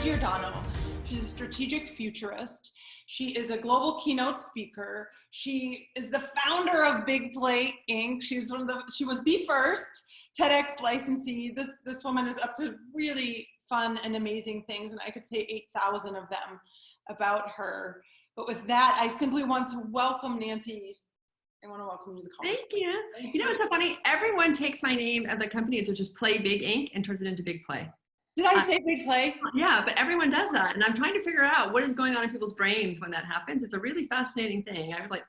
Giordano. She's a strategic futurist. She is a global keynote speaker. She is the founder of Big Play Inc. She was the first TEDx licensee. This woman is up to really fun and amazing things, and I could say 8,000 of them about her. But with that, I simply want to welcome Nancy. I want to welcome you to the conversation. Thank you. You know what's so funny? Everyone takes my name of the company to just Play Big Inc. and turns it into Big Play. Did I say Big Play? Yeah, but everyone does that. And I'm trying to figure out what is going on in people's brains when that happens. It's a really fascinating thing. I was like,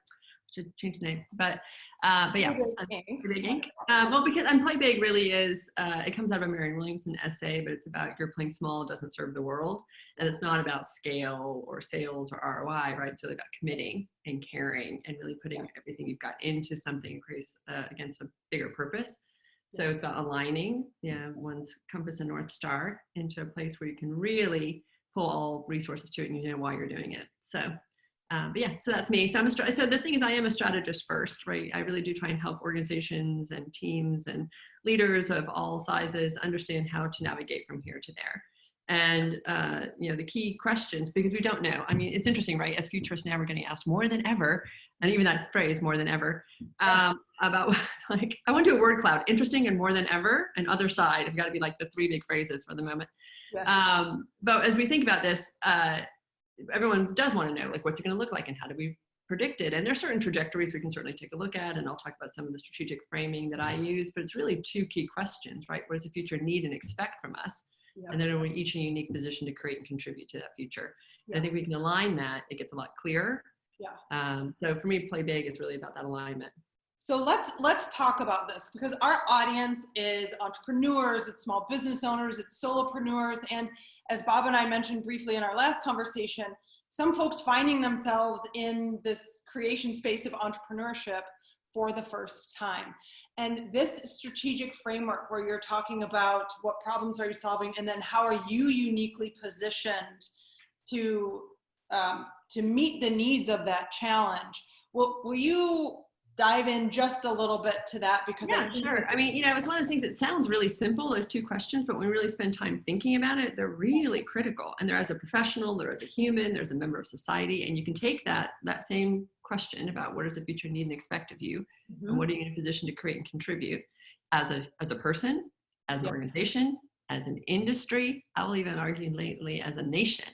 should change the name. But yeah, Big Inc. Well, because Play Big really is, it comes out of a Marianne Williamson essay, but it's about you're playing small, doesn't serve the world. And it's not about scale or sales or ROI, right? It's really about committing and caring and really putting everything you've got into something against a bigger purpose. So it's about aligning one's compass and North Star into a place where you can really pull all resources to it and you know why you're doing it. So, but yeah, so that's me. So so the thing is, I am a strategist first, right? I really do try and help organizations and teams and leaders of all sizes understand how to navigate from here to there. And, the key questions, because we don't know. I mean, it's interesting, right? As futurists now, we're getting asked more than ever, and even that phrase, more than ever, about like, I want to do a word cloud, interesting and more than ever, and other side. Have got to be like the three big phrases for the moment. Yes. But as we think about this, everyone does want to know, like, what's it going to look like and how do we predict it? And there's certain trajectories we can certainly take a look at, and I'll talk about some of the strategic framing that I use, but it's really two key questions, right? What does the future need and expect from us? Yep. And then we're each in a unique position to create and contribute to that future. Yep. I think we can align that, it gets a lot clearer. Yeah. So for me, Play Big is really about that alignment. So let's talk about this, because our audience is entrepreneurs, it's small business owners, it's solopreneurs, and as Bob and I mentioned briefly in our last conversation, some folks finding themselves in this creation space of entrepreneurship for the first time. And this strategic framework where you're talking about what problems are you solving and then how are you uniquely positioned to meet the needs of that challenge. Will you dive in just a little bit to that? Because yeah, sure. I mean, it's one of those things that sounds really simple, those two questions, but when we really spend time thinking about it, they're really critical. And they're as a professional, they're as a human, there's a member of society, and you can take that same question about what does the future need and expect of you, and what are you in a position to create and contribute as a person, as an organization, as an industry. I will even argue lately as a nation.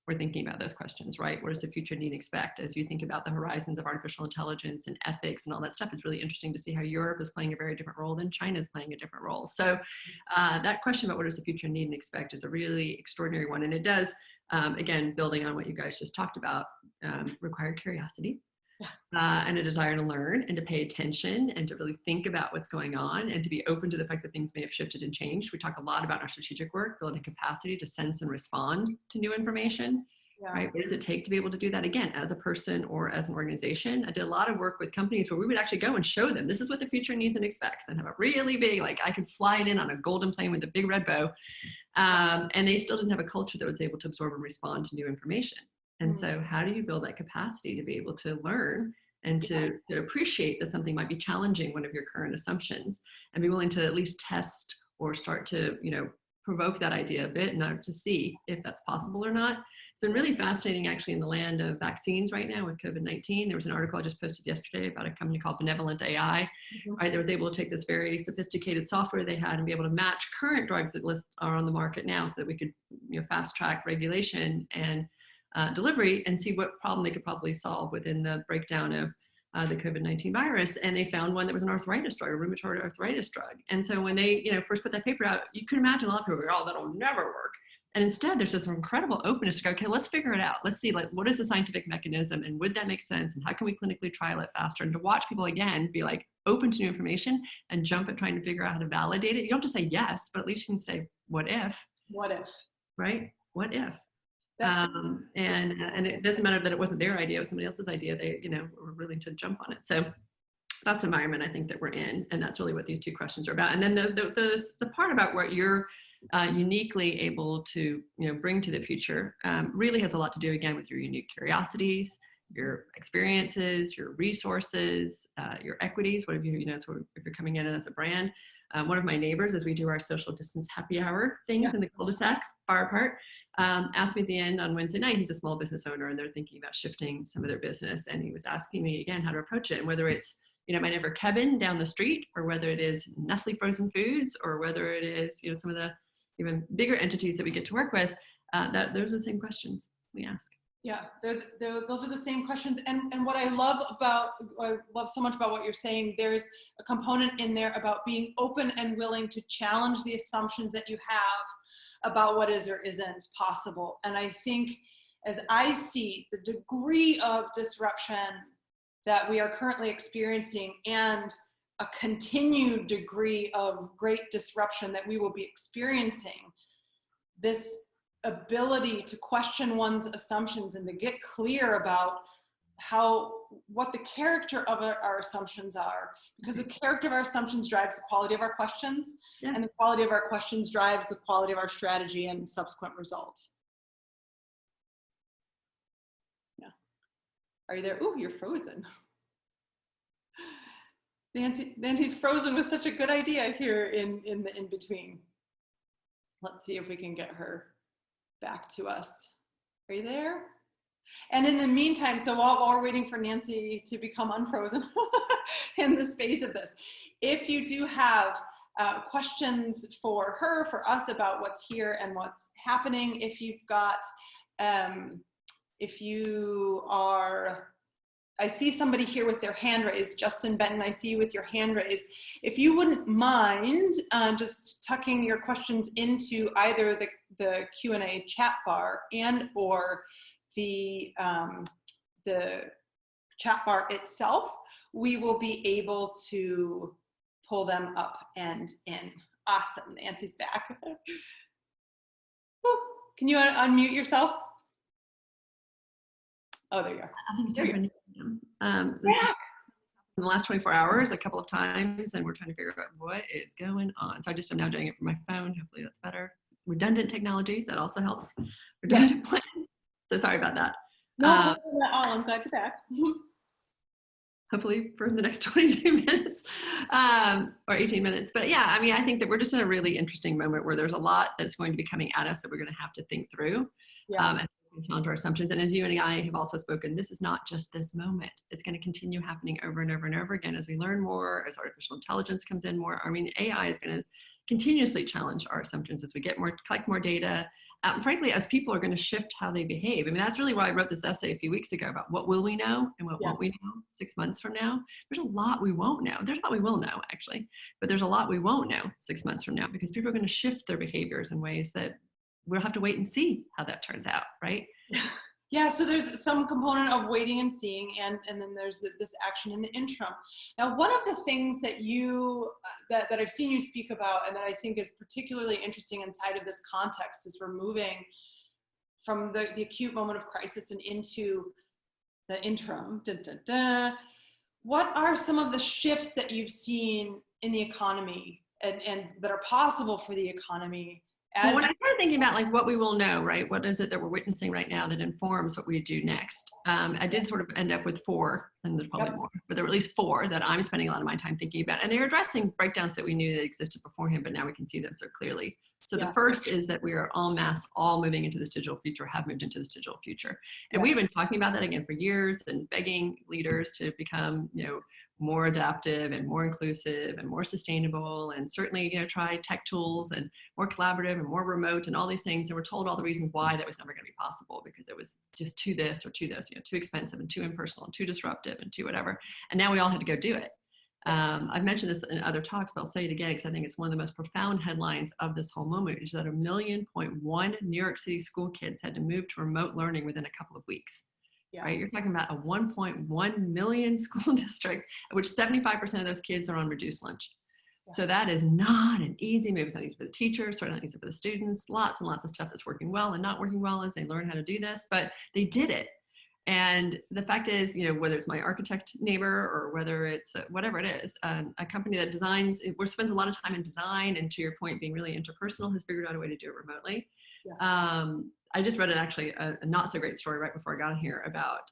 We're thinking about those questions, right? What does the future need and expect? As you think about the horizons of artificial intelligence and ethics and all that stuff, it's really interesting to see how Europe is playing a very different role than China is playing a different role. So that question about what does the future need and expect is a really extraordinary one. And it does, again, building on what you guys just talked about, require curiosity. And a desire to learn and to pay attention and to really think about what's going on and to be open to the fact that things may have shifted and changed. We talk a lot about our strategic work, building capacity to sense and respond to new information, right? What does it take to be able to do that again, as a person or as an organization? I did a lot of work with companies where we would actually go and show them, this is what the future needs and expects, and have a really big, like I could fly it in on a golden plane with a big red bow. And they still didn't have a culture that was able to absorb and respond to new information. And so how do you build that capacity to be able to learn and to appreciate that something might be challenging one of your current assumptions and be willing to at least test or start to, provoke that idea a bit and to see if that's possible or not. It's been really fascinating actually in the land of vaccines right now with COVID-19. There was an article I just posted yesterday about a company called Benevolent AI, right? That was able to take this very sophisticated software they had and be able to match current drugs that are on the market now so that we could, fast track regulation and delivery and see what problem they could probably solve within the breakdown of the COVID-19 virus. And they found one that was an arthritis drug, a rheumatoid arthritis drug. And so when they first put that paper out, you could imagine a lot of people go, oh, that'll never work. And instead, there's this incredible openness to go, okay, let's figure it out. Let's see, like, what is the scientific mechanism and would that make sense? And how can we clinically trial it faster? And to watch people, again, be like open to new information and jump at trying to figure out how to validate it. You don't have to say yes, but at least you can say, what if? What if? Right? What if? And it doesn't matter that it wasn't their idea, it was somebody else's idea. They, were willing to jump on it. So that's the environment I think that we're in. And that's really what these two questions are about. And then the part about what you're uniquely able to, bring to the future really has a lot to do, again, with your unique curiosities, your experiences, your resources, your equities, whatever if you're coming in as a brand, One of my neighbors, as we do our social distance happy hour things in the cul-de-sac, far apart, asked me at the end on Wednesday night, he's a small business owner and they're thinking about shifting some of their business. And he was asking me again how to approach it, and whether it's, my neighbor Kevin down the street, or whether it is Nestle frozen foods, or whether it is, some of the even bigger entities that we get to work with, that those are the same questions we ask. Yeah, those are the same questions. And what I love so much about what you're saying, there's a component in there about being open and willing to challenge the assumptions that you have about what is or isn't possible. And I think, as I see the degree of disruption that we are currently experiencing, and a continued degree of great disruption that we will be experiencing, this ability to question one's assumptions and to get clear about what the character of our assumptions are, because the character of our assumptions drives the quality of our questions, and the quality of our questions drives the quality of our strategy and subsequent results. Yeah. Are you there? Ooh, you're frozen. Nancy's frozen with such a good idea here in the in-between. Let's see if we can get her back to us. Are you there? And in the meantime, so while we're waiting for Nancy to become unfrozen in the space of this, if you do have questions for her, for us, about what's here and what's happening, if you've got, if you are, I see somebody here with their hand raised. Justin Benton, I see you with your hand raised. If you wouldn't mind just tucking your questions into either the Q&A chat bar and or the chat bar itself, we will be able to pull them up and in. Awesome, Nancy's back. Can you unmute yourself? Oh, there you are. I think it's different. In the last 24 hours, a couple of times, and we're trying to figure out what is going on. So I just am now doing it from my phone. Hopefully that's better. Redundant technologies, that also helps. Redundant plans. So sorry about that. No problem at all. I'm glad you're back. Hopefully for the next 22 minutes or 18 minutes. But yeah, I mean, I think that we're just in a really interesting moment where there's a lot that's going to be coming at us that we're going to have to think through. And challenge our assumptions. And as you and I have also spoken, this is not just this moment. It's going to continue happening over and over and over again as we learn more, as artificial intelligence comes in more. I mean, AI is going to continuously challenge our assumptions as we get more, collect more data. Frankly, as people are going to shift how they behave. I mean, that's really why I wrote this essay a few weeks ago about what will we know and what won't we know 6 months from now. There's a lot we won't know. There's a lot we will know, actually, but there's a lot we won't know 6 months from now, because people are going to shift their behaviors in ways that we'll have to wait and see how that turns out, right? Yeah, so there's some component of waiting and seeing, and then there's this action in the interim. Now, one of the things that that I've seen you speak about, and that I think is particularly interesting inside of this context, is we're moving from the acute moment of crisis and into the interim. What are some of the shifts that you've seen in the economy and that are possible for the economy? Well, when I started thinking about like what we will know, right? What is it that we're witnessing right now that informs what we do next? I did sort of end up with 4, and there's probably more, but there were at least 4 that I'm spending a lot of my time thinking about. And they're addressing breakdowns that we knew that existed beforehand, but now we can see them so clearly. So the first is that we are en masse all moving into this digital future, have moved into this digital future. And we've been talking about that again for years and begging leaders to become, more adaptive and more inclusive and more sustainable, and certainly, try tech tools and more collaborative and more remote and all these things. And we're told all the reasons why that was never going to be possible, because it was just too this or too this, too expensive and too impersonal and too disruptive and too whatever. And now we all had to go do it. I've mentioned this in other talks, but I'll say it again because I think it's one of the most profound headlines of this whole moment, which is that 1.1 million New York City school kids had to move to remote learning within a couple of weeks. Right? You're talking about a 1.1 million school district, which 75% of those kids are on reduced lunch. So that is not an easy move. It's not easy for the teachers, certainly not easy for the students. Lots and lots of stuff that's working well and not working well as they learn how to do this, but they did it. And the fact is, whether it's my architect neighbor or whether it's whatever it is, a company that designs, spends a lot of time in design, and to your point, being really interpersonal, has figured out a way to do it remotely. I just read actually a not so great story right before I got here about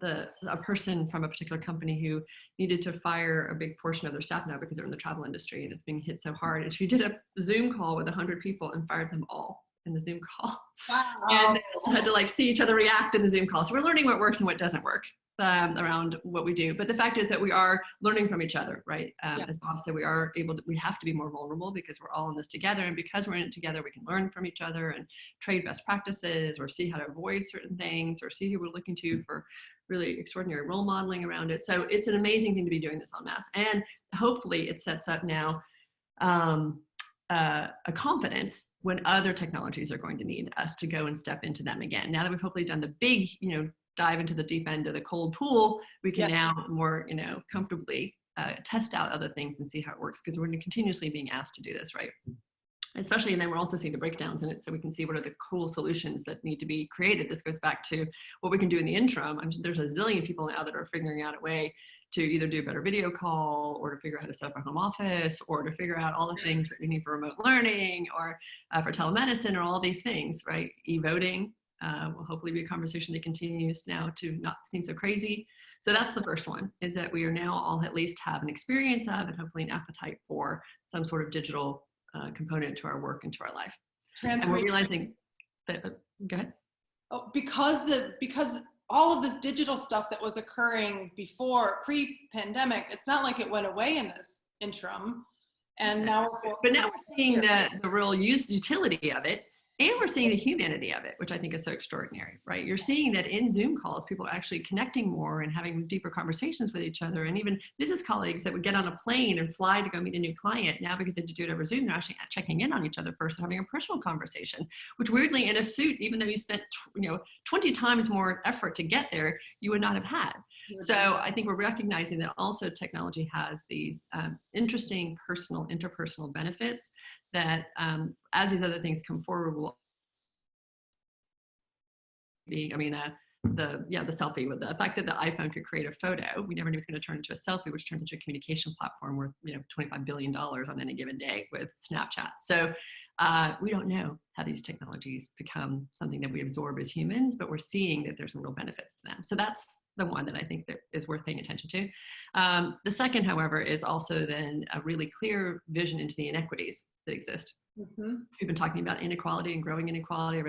a person from a particular company who needed to fire a big portion of their staff now because they're in the travel industry and it's being hit so hard. And she did a Zoom call with 100 people and fired them all in the Zoom call. Wow. And they all had to like see each other react in the Zoom call. So we're learning what works and what doesn't work around what we do. But the fact is that we are learning from each other, right? As Bob said, we have to be more vulnerable because we're all in this together. And because we're in it together, we can learn from each other and trade best practices or see how to avoid certain things or see who we're looking to for really extraordinary role modeling around it. So it's an amazing thing to be doing this en masse. And hopefully it sets up now a confidence when other technologies are going to need us to go and step into them again. Now that we've hopefully done the big, dive into the deep end of the cold pool, we can now more, comfortably test out other things and see how it works, because we're continuously being asked to do this, right? Especially, and then we're also seeing the breakdowns in it, so we can see what are the cool solutions that need to be created. This goes back to what we can do in the interim. There's a zillion people now that are figuring out a way to either do a better video call or to figure out how to set up a home office or to figure out all the things that we need for remote learning or for telemedicine or all these things, right? E-voting will hopefully be a conversation that continues now to not seem so crazy. So that's the first one, is that we are now all at least have an experience of and hopefully an appetite for some sort of digital component to our work and to our life. And we're realizing that, go ahead. Oh, because all of this digital stuff that was occurring before, pre-pandemic, it's not like it went away in this interim. And now we're seeing the real utility of it. And we're seeing the humanity of it, which I think is so extraordinary, right? You're seeing that in Zoom calls, people are actually connecting more and having deeper conversations with each other. And even business colleagues that would get on a plane and fly to go meet a new client, now because they do it over Zoom, they're actually checking in on each other first and having a personal conversation, which weirdly in a suit, even though you spent 20 times more effort to get there, you would not have had. So I think we're recognizing that also technology has these interesting interpersonal benefits that as these other things come forward will be, the selfie, with the fact that the iPhone could create a photo, we never knew it was going to turn into a selfie, which turns into a communication platform worth $25 billion on any given day with Snapchat. So we don't know how these technologies become something that we absorb as humans, but we're seeing that there's some real benefits to them. So that's the one that I think that is worth paying attention to. The second, however, is also then a really clear vision into the inequities that exist. Mm-hmm. We've been talking about inequality and growing inequality.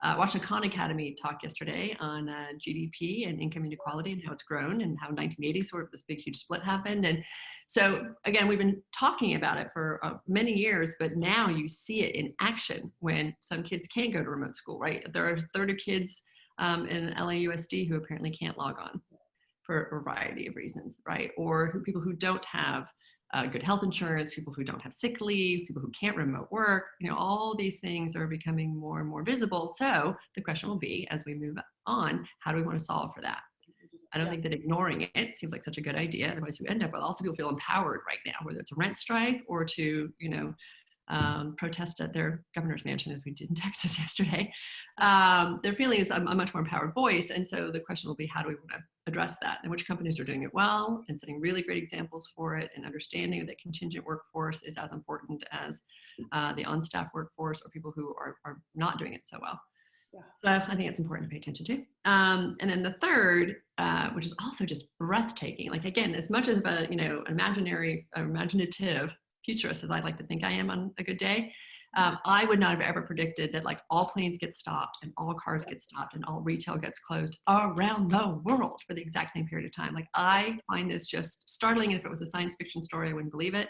I watched a Khan Academy talk yesterday on GDP and income inequality and how it's grown and how 1980 sort of this big, huge split happened. And so again, we've been talking about it for many years, but now you see it in action when some kids can't go to remote school, right? There are a third of kids in LAUSD who apparently can't log on for a variety of reasons, right? Or people who don't have good health insurance, people who don't have sick leave, people who can't remote work, all these things are becoming more and more visible. So the question will be, as we move on, how do we want to solve for that? I don't think that ignoring it seems like such a good idea. Otherwise you end up with also people feel empowered right now, whether it's a rent strike or to, protest at their governor's mansion, as we did in Texas yesterday. They're feeling is a much more empowered voice. And so the question will be, how do we want to address that? And which companies are doing it well and setting really great examples for it, and understanding that contingent workforce is as important as the on-staff workforce or people who are not doing it so well. Yeah. So I think it's important to pay attention to. And then the third, which is also just breathtaking, like again, as much as a imaginative futurist as I'd like to think I am on a good day, I would not have ever predicted that like all planes get stopped and all cars get stopped and all retail gets closed around the world for the exact same period of time. Like I find this just startling. And if it was a science fiction story, I wouldn't believe it.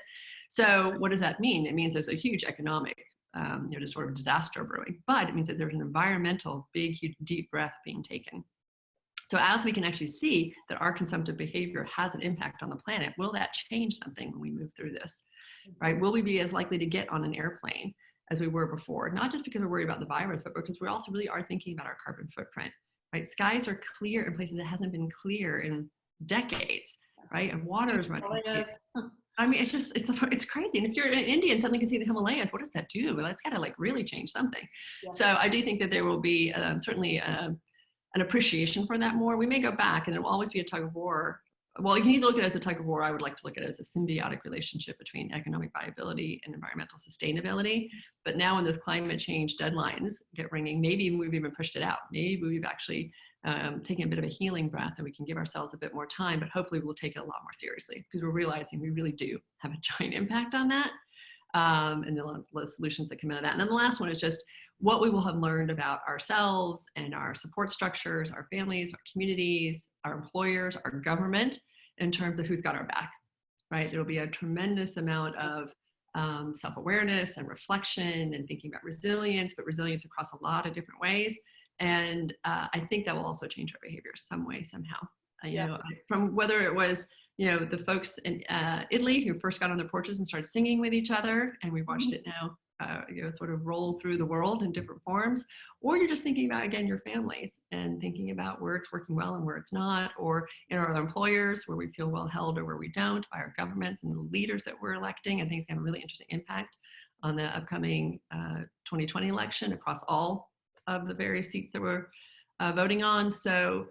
So what does that mean? It means there's a huge economic, just sort of disaster brewing, but it means that there's an environmental, big, huge, deep breath being taken. So as we can actually see that our consumptive behavior has an impact on the planet, will that change something when we move through this? Right? Will we be as likely to get on an airplane as we were before? Not just because we're worried about the virus, but because we also really are thinking about our carbon footprint, right? Skies are clear in places that hasn't been clear in decades, right? And water is running. It's crazy. And if you're in India and suddenly can see the Himalayas, what does that do? Well, it's got to like really change something. Yeah. So I do think that there will be certainly an appreciation for that more. We may go back and it will always be a tug of war well, you can either look at it as a tug of war. I would like to look at it as a symbiotic relationship between economic viability and environmental sustainability. But now when those climate change deadlines get ringing, maybe we've even pushed it out. Maybe we've actually taken a bit of a healing breath and we can give ourselves a bit more time, but hopefully we'll take it a lot more seriously because we're realizing we really do have a giant impact on that. And a lot of solutions that come out of that. And then the last one is just what we will have learned about ourselves and our support structures, our families, our communities, our employers, our government, in terms of who's got our back, right? There'll be a tremendous amount of self-awareness and reflection and thinking about resilience, but resilience across a lot of different ways. And I think that will also change our behaviors some way, somehow. You know, from whether it was, you know, the folks in Italy who first got on their porches and started singing with each other, and we've watched it now, you know, sort of roll through the world in different forms, or you're just thinking about, again, your families and thinking about where it's working well and where it's not, or in our other employers where we feel well held or where we don't, by our governments and the leaders that we're electing. I think it's going to have a really interesting impact on the upcoming 2020 election across all of the various seats that we're voting on. So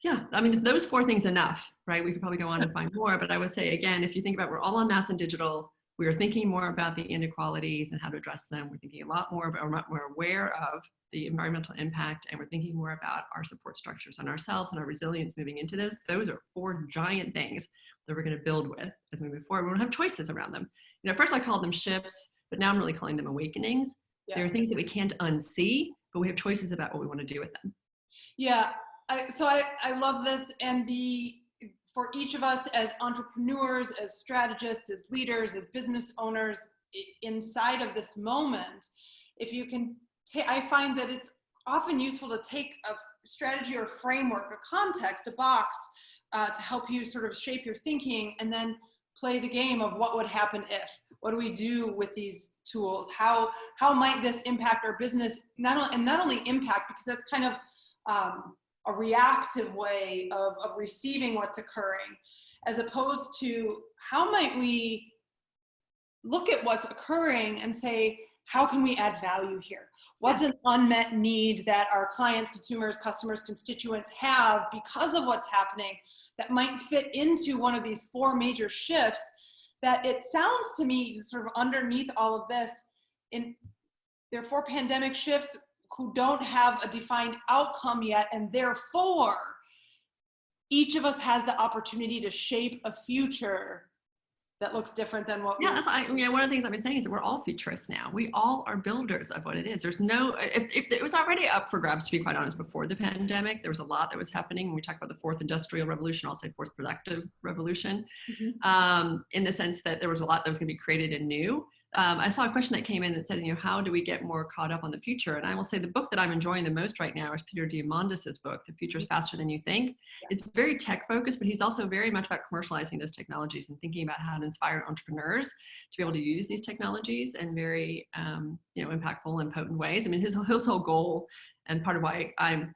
yeah, I mean, if those four things enough, right? We could probably go on and find more, but I would say, again, if you think about, we're all on mass and digital, we are thinking more about the inequalities and how to address them. We're thinking a lot more about, we're aware of the environmental impact, and we're thinking more about our support structures and ourselves and our resilience moving into those. Those are four giant things that we're going to build with as we move forward. We don't have choices around them. You know, at first I called them shifts, but now I'm really calling them awakenings. Yeah. There are things that we can't unsee, but we have choices about what we want to do with them. Yeah, I love this. And for each of us as entrepreneurs, as strategists, as leaders, as business owners inside of this moment, if you can, I find that it's often useful to take a strategy or framework, a context, a box to help you sort of shape your thinking, and then play the game of what would happen if. What do we do with these tools? How might this impact our business? Not only impact, because that's kind of a reactive way of receiving what's occurring, as opposed to how might we look at what's occurring and say, how can we add value here? What's an unmet need that our clients, consumers, customers, constituents have because of what's happening that might fit into one of these four major shifts that it sounds to me sort of underneath all of this, there are four pandemic shifts who don't have a defined outcome yet, and therefore each of us has the opportunity to shape a future that looks different than what one of the things I've been saying is that we're all futurists now. We all are builders of what it is. There's no, if it was already up for grabs, to be quite honest, before the pandemic, there was a lot that was happening. When we talk about the fourth industrial revolution, I'll say fourth productive revolution, in the sense that there was a lot that was going to be created and new. I saw a question that came in that said, you know, how do we get more caught up on the future? And I will say the book that I'm enjoying the most right now is Peter Diamandis's book, The Future is Faster Than You Think. It's very tech focused, but he's also very much about commercializing those technologies and thinking about how to inspire entrepreneurs to be able to use these technologies in very, you know, impactful and potent ways. I mean, his whole goal, and part of why I'm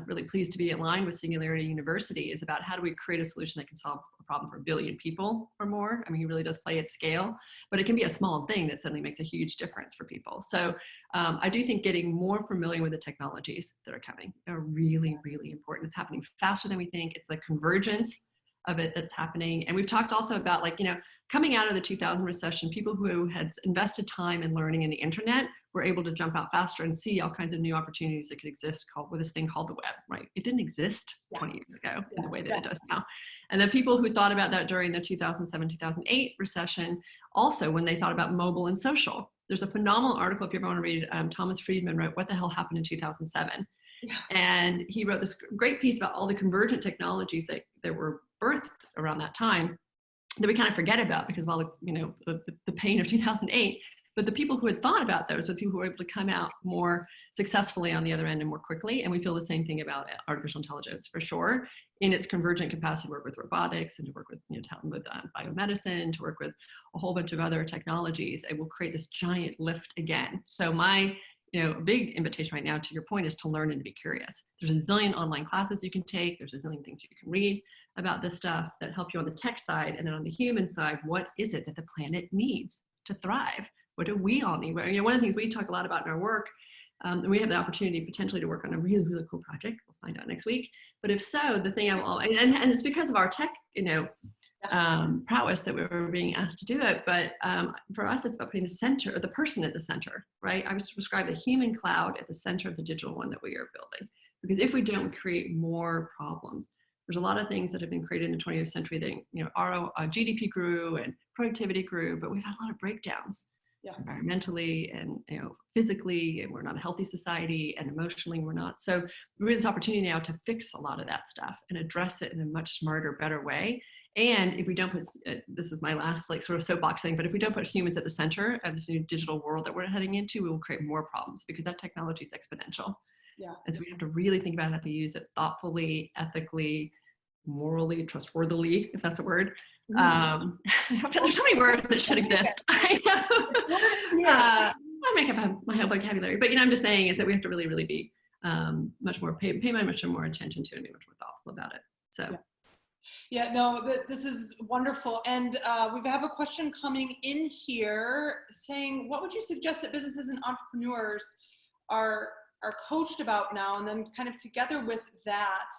really pleased to be aligned with Singularity University, is about how do we create a solution that can solve a problem for 1 billion people or more. I mean, he really does play at scale, but it can be a small thing that suddenly makes a huge difference for people. So I do think getting more familiar with the technologies that are coming are really, really important. It's happening faster than we think. It's the convergence of it that's happening. And we've talked also about, like, you know, coming out of the 2000 recession, people who had invested time in learning in the internet were able to jump out faster and see all kinds of new opportunities that could exist with this thing called the web, right? It didn't exist 20 years ago in the way that it does now. And the people who thought about that during the 2007, 2008 recession, also when they thought about mobile and social. There's a phenomenal article, if you ever want to read, Thomas Friedman wrote, What the Hell Happened in 2007? And he wrote this great piece about all the convergent technologies that were birthed around that time that we kind of forget about because of all the, you know, the pain of 2008. But the people who had thought about those were the people who were able to come out more successfully on the other end and more quickly. And we feel the same thing about artificial intelligence, for sure, in its convergent capacity to work with robotics and to work with, you know, with biomedicine, to work with a whole bunch of other technologies. It will create this giant lift again. So my, you know, big invitation right now, to your point, is to learn and to be curious. There's a zillion online classes you can take. There's a zillion things you can read about this stuff that help you on the tech side. And then on the human side, what is it that the planet needs to thrive? What do we all need? You know, one of the things we talk a lot about in our work And we have the opportunity potentially to work on a really, really cool project. We'll find out next week. But if so, the thing and it's because of our tech, prowess that we were being asked to do it. But for us, it's about putting the person at the center, right? I was to describe the human cloud at the center of the digital one that we are building. Because if we don't, we create more problems. There's a lot of things that have been created in the 20th century that, our GDP grew and productivity grew, but we've had a lot of breakdowns. Yeah. Environmentally and physically, and we're not a healthy society, and emotionally we're not. So there is opportunity now to fix a lot of that stuff and address it in a much smarter, better way. And if we don't put, this is my last sort of soapbox thing, but if we don't put humans at the center of this new digital world that we're heading into, we will create more problems because that technology is exponential. Yeah. And so we have to really think about how to use it thoughtfully, ethically, morally, trustworthily, if that's a word. There's so many words that should exist. I make up my whole vocabulary, but I'm just saying is that we have to really, really be much more pay much more attention to it and be much more thoughtful about it. So. Yeah, no, this is wonderful. And we have a question coming in here saying, what would you suggest that businesses and entrepreneurs are coached about now? And then kind of together with that,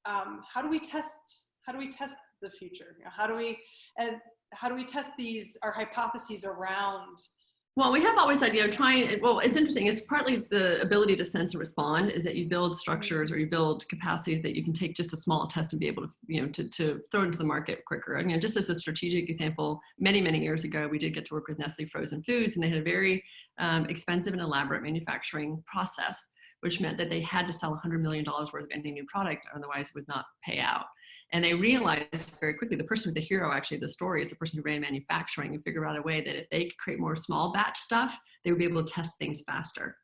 how do we test the future? How do we test our hypotheses around? Well, we have always said, it's interesting. It's partly the ability to sense and respond is that you build structures or you build capacities that you can take just a small test and be able to, to throw into the market quicker. Just as a strategic example, many, many years ago, we did get to work with Nestle Frozen Foods, and they had a very expensive and elaborate manufacturing process, which meant that they had to sell $100 million worth of any new product, otherwise it would not pay out. And they realized very quickly, the person who's the hero actually of the story is the person who ran manufacturing and figured out a way that if they could create more small batch stuff, they would be able to test things faster,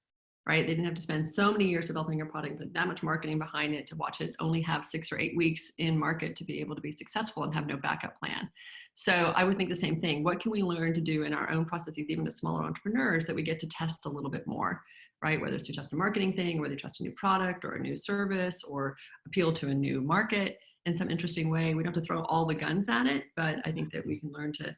right? They didn't have to spend so many years developing a product, put that much marketing behind it to watch it only have 6 or 8 weeks in market to be able to be successful and have no backup plan. So I would think the same thing. What can we learn to do in our own processes, even as smaller entrepreneurs, that we get to test a little bit more, right? Whether it's to test a marketing thing, or whether you test a new product or a new service or appeal to a new market in some interesting way. We don't have to throw all the guns at it, but I think that we can learn to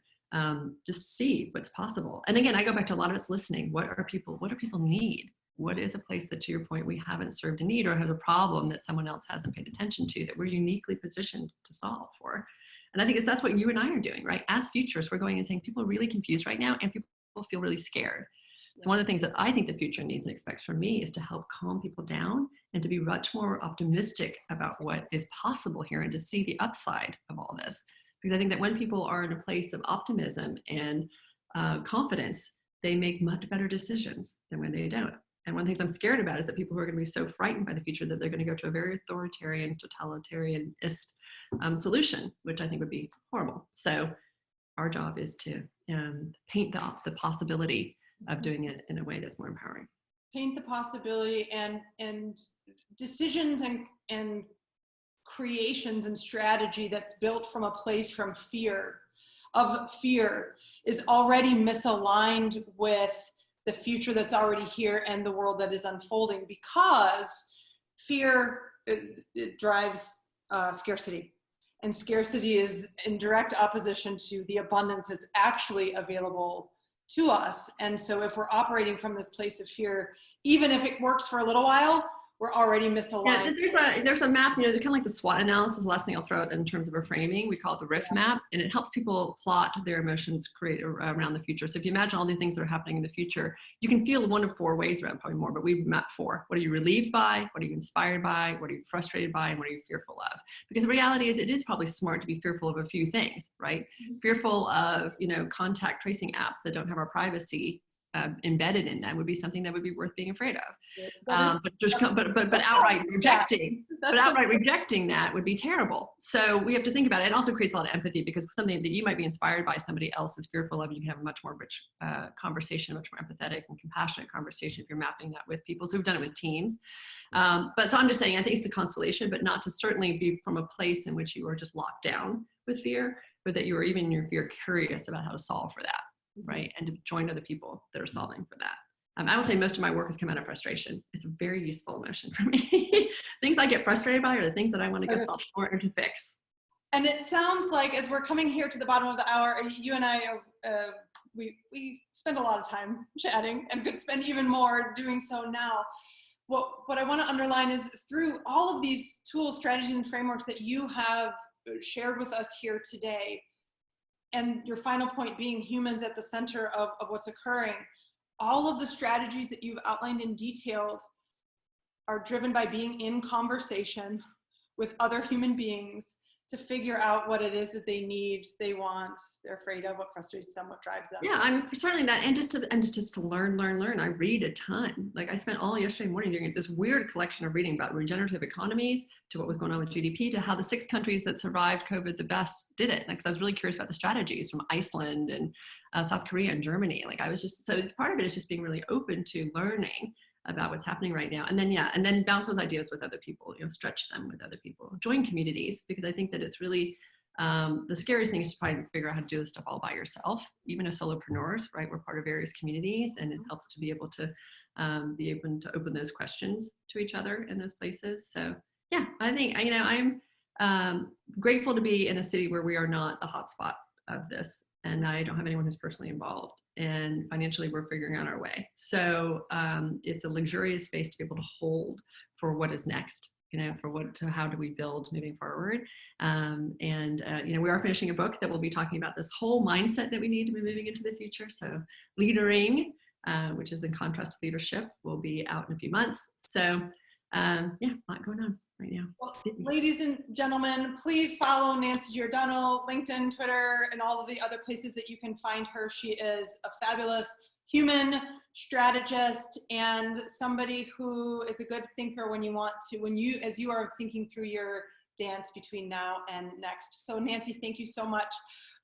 just see what's possible. And again, I go back to a lot of it's listening. What do people need? What is a place that, to your point, we haven't served a need or has a problem that someone else hasn't paid attention to that we're uniquely positioned to solve for? And I think that's what you and I are doing, right? As futurists, we're going and saying people are really confused right now and people feel really scared. So one of the things that I think the future needs and expects from me is to help calm people down and to be much more optimistic about what is possible here and to see the upside of all this. Because I think that when people are in a place of optimism and confidence, they make much better decisions than when they don't. And one of the things I'm scared about is that people who are going to be so frightened by the future that they're going to go to a very authoritarian, totalitarianist solution, which I think would be horrible. So our job is to paint the possibility of doing it in a way that's more empowering. Paint the possibility and decisions and creations and strategy that's built from a place from fear is already misaligned with the future that's already here and the world that is unfolding, because fear it drives scarcity. And scarcity is in direct opposition to the abundance that's actually available to us. And so if we're operating from this place of fear, even if it works for a little while, we're already misaligned. Yeah, there's a map, they're kind of like the SWOT analysis. The last thing I'll throw out in terms of a framing, we call it the RIF map, and it helps people plot their emotions create around the future. So if you imagine all the things that are happening in the future, you can feel one of 4 ways around, probably more, but we've mapped 4. What are you relieved by? What are you inspired by? What are you frustrated by? And what are you fearful of? Because the reality is it is probably smart to be fearful of a few things, right? Fearful of, contact tracing apps that don't have our privacy embedded in them would be something that would be worth being afraid of. But outright rejecting, rejecting that would be terrible. So we have to think about it. It also creates a lot of empathy, because something that you might be inspired by, somebody else is fearful of, you can have a much more rich conversation, much more empathetic and compassionate conversation if you're mapping that with people. So we've done it with teams. But so I'm just saying, I think it's a consolation, but not to certainly be from a place in which you are just locked down with fear, but that you are even in your fear curious about how to solve for that. Right, and to join other people that are solving for that. I will say most of my work has come out of frustration. It's a very useful emotion for me. Things I get frustrated by are the things that I want to go solve for or to fix. And it sounds like, as we're coming here to the bottom of the hour, you and I we spend a lot of time chatting and could spend even more doing so now. What I want to underline is through all of these tools, strategies, and frameworks that you have shared with us here today, and your final point being humans at the center of what's occurring, all of the strategies that you've outlined in detail are driven by being in conversation with other human beings to figure out what it is that they need, they want, they're afraid of, what frustrates them, what drives them. Yeah, I'm certainly that, and just to learn. I read a ton. Like I spent all yesterday morning doing this weird collection of reading about regenerative economies, to what was going on with GDP, to how the 6 countries that survived COVID the best did it. Like, 'cause I was really curious about the strategies from Iceland and South Korea and Germany. Like I was just, so part of it is just being really open to learning about what's happening right now. And then bounce those ideas with other people, stretch them with other people, join communities, because I think that it's really, the scariest thing is to try and figure out how to do this stuff all by yourself. Even as solopreneurs, right? We're part of various communities, and it helps to be able to open those questions to each other in those places. So yeah, I think, I'm grateful to be in a city where we are not the hotspot of this, and I don't have anyone who's personally involved. And financially, we're figuring out our way. So it's a luxurious space to be able to hold for what is next, how do we build moving forward. We are finishing a book that will be talking about this whole mindset that we need to be moving into the future. So leadering, which is in contrast to leadership, will be out in a few months. So a lot going on right now. Well, ladies and gentlemen, please follow Nancy Giordano, LinkedIn, Twitter, and all of the other places that you can find her. She is a fabulous human strategist and somebody who is a good thinker as you are thinking through your dance between now and next. So Nancy, thank you so much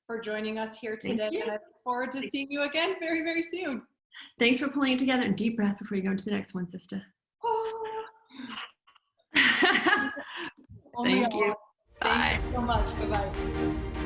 for joining us here today. And I look forward to seeing you again very, very soon. Thanks for pulling it together. And deep breath before you go into the next one, sister. Thank you. Bye. Thank you so much. Bye-bye.